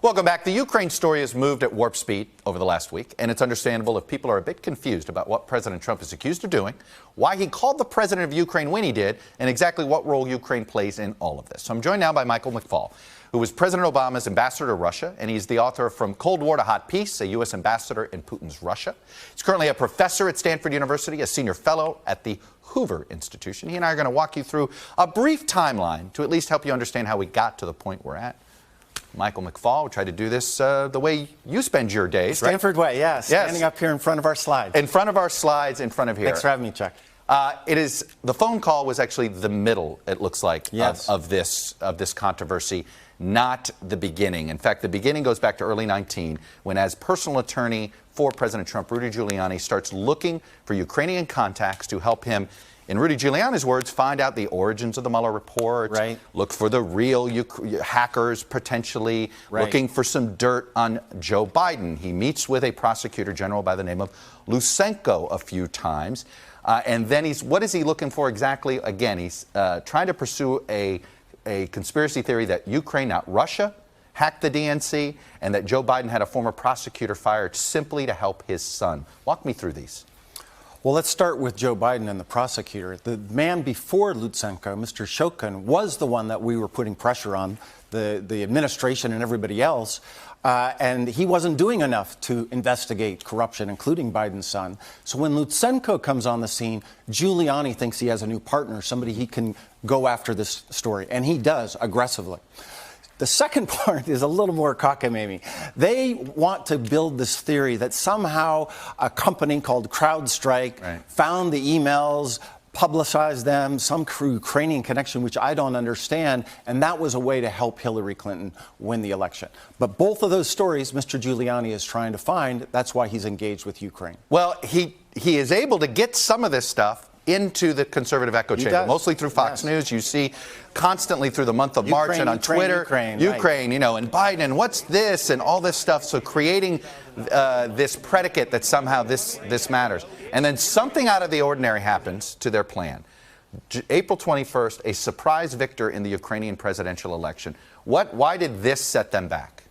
Welcome back. The Ukraine story has moved at warp speed over the last week, and it's understandable if people are a bit confused about what President Trump is accused of doing, why he called the president of Ukraine when he did, and exactly what role Ukraine plays in all of this. So I'm joined now by Michael McFaul, who was President Obama's ambassador to Russia, and he's the author of From Cold War to Hot Peace, a U.S. ambassador in Putin's Russia. He's currently a professor at Stanford University, a senior fellow at the Hoover Institution. He and I are going to walk you through a brief timeline to at least help you understand how we got to the point we're at. Michael McFaul, we try to do this the way you spend your days, right? Stanford way, yeah. Standing up here in front of our slides. In front of our slides, in front of here. Thanks for having me, Chuck. The phone call was actually the middle, it looks like, yes, of this controversy, not the beginning. In fact, the beginning goes back to early 19, when as personal attorney for President Trump, Rudy Giuliani starts looking for Ukrainian contacts to help him, in Rudy Giuliani's words, find out the origins of the Mueller report, right, look for the real hackers potentially, right, looking for some dirt on Joe Biden. He meets with a prosecutor general by the name of Lutsenko a few times. And then what is he looking for exactly? Again, he's trying to pursue a conspiracy theory that Ukraine, not Russia, hacked the DNC, and that Joe Biden had a former prosecutor fired simply to help his son. Walk me through these. Well, let's start with Joe Biden and the prosecutor. The man before Lutsenko, Mr. Shokin, was the one that we were putting pressure on, the administration and everybody else, and he wasn't doing enough to investigate corruption, including Biden's son. So when Lutsenko comes on the scene, Giuliani thinks he has a new partner, somebody he can go after this story, and he does aggressively. The second part is a little more cockamamie. They want to build this theory that somehow a company called CrowdStrike found the emails, publicized them, some Ukrainian connection, which I don't understand, and that was a way to help Hillary Clinton win the election. But both of those stories, Mr. Giuliani is trying to find. That's why he's engaged with Ukraine. Well, he is able to get some of this stuff into the conservative echo chamber, mostly through Fox News. You see constantly through the month of March and on Twitter, Ukraine, you know, and Biden, and what's this, and all this stuff. So creating this predicate that somehow this matters. And then something out of the ordinary happens to their plan. April 21st, a surprise victor in the Ukrainian presidential election. Why did this set them back?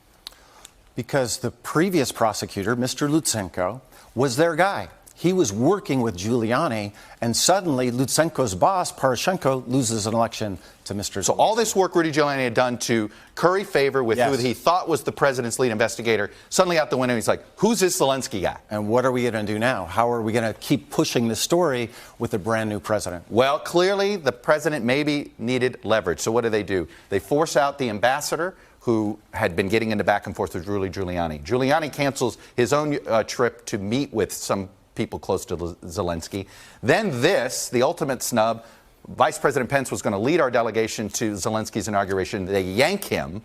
Because the previous prosecutor, Mr. Lutsenko, was their guy. He was working with Giuliani, and suddenly Lutsenko's boss, Poroshenko, loses an election to Mr. Zelensky. So all this work Rudy Giuliani had done to curry favor with who he thought was the president's lead investigator, suddenly out the window, he's like, who's this Zelensky guy? And what are we going to do now? How are we going to keep pushing the story with a brand new president? Well, clearly the president maybe needed leverage. So what do? They force out the ambassador who had been getting into back and forth with Rudy Giuliani. Giuliani cancels his own trip to meet with some people close to Zelensky. Then the ultimate snub, Vice President Pence was going to lead our delegation to Zelensky's inauguration. They yank him,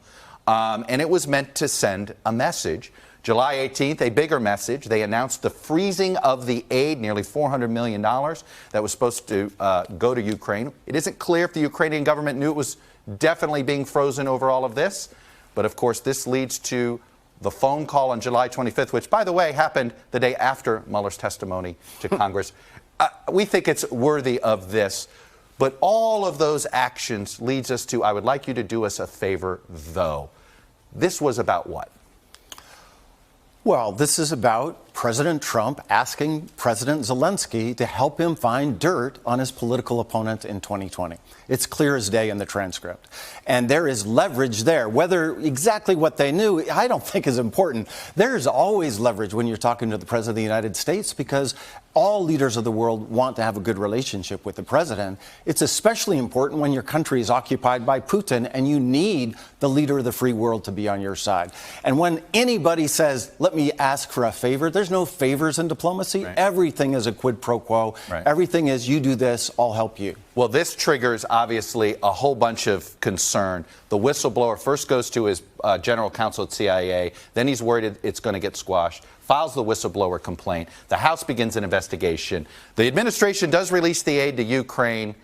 and it was meant to send a message. July 18th, a bigger message. They announced the freezing of the aid, nearly $400 million, that was supposed to go to Ukraine. It isn't clear if the Ukrainian government knew it was definitely being frozen over all of this, but of course this leads to the phone call on July 25th, which, by the way, happened the day after Mueller's testimony to Congress. We think it's worthy of this. But all of those actions leads us to, I would like you to do us a favor, though. This was about what? Well, this is about President Trump asking President Zelensky to help him find dirt on his political opponent in 2020. It's clear as day in the transcript. And there is leverage there. Whether exactly what they knew, I don't think is important. There's always leverage when you're talking to the President of the United States, because all leaders of the world want to have a good relationship with the president. It's especially important when your country is occupied by Putin and you need the leader of the free world to be on your side. And when anybody says, let me ask for a favor, there's no favors in diplomacy. Everything is a quid pro quo. Everything is, you do this, I'll help you. Well, this triggers, obviously, a whole bunch of concern. The whistleblower first goes to his general counsel at CIA. Then he's worried it's going to get squashed. Files the whistleblower complaint. The House begins an investigation. The administration does release the aid to Ukraine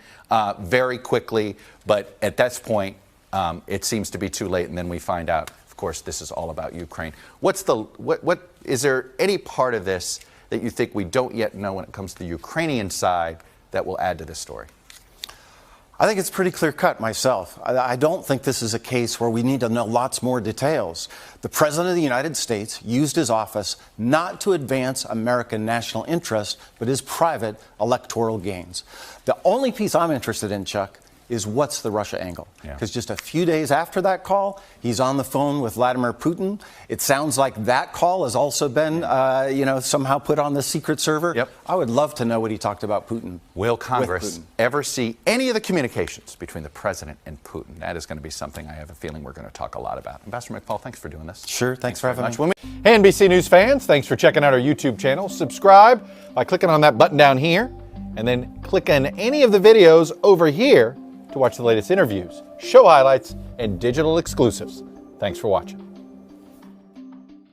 very quickly. But at this point, it seems to be too late. And then we find out, of course, this is all about Ukraine. Is there any part of this that you think we don't yet know when it comes to the Ukrainian side that will add to this story? I think it's pretty clear cut myself. I don't think this is a case where we need to know lots more details. The President of the United States used his office not to advance American national interest, but his private electoral gains. The only piece I'm interested in, Chuck, is what's the Russia angle? Because just a few days after that call, he's on the phone with Vladimir Putin. It sounds like that call has also been, somehow put on the secret server. Yep. I would love to know what he talked about Putin. Will Congress Putin. ever see any of the communications between the president and Putin? That is going to be something I have a feeling we're going to talk a lot about. Ambassador McFaul, thanks for doing this. Sure, thanks for having me. Hey, NBC News fans, thanks for checking out our YouTube channel. Subscribe by clicking on that button down here, and then click on any of the videos over here to watch the latest interviews, show highlights, and digital exclusives. Thanks for watching.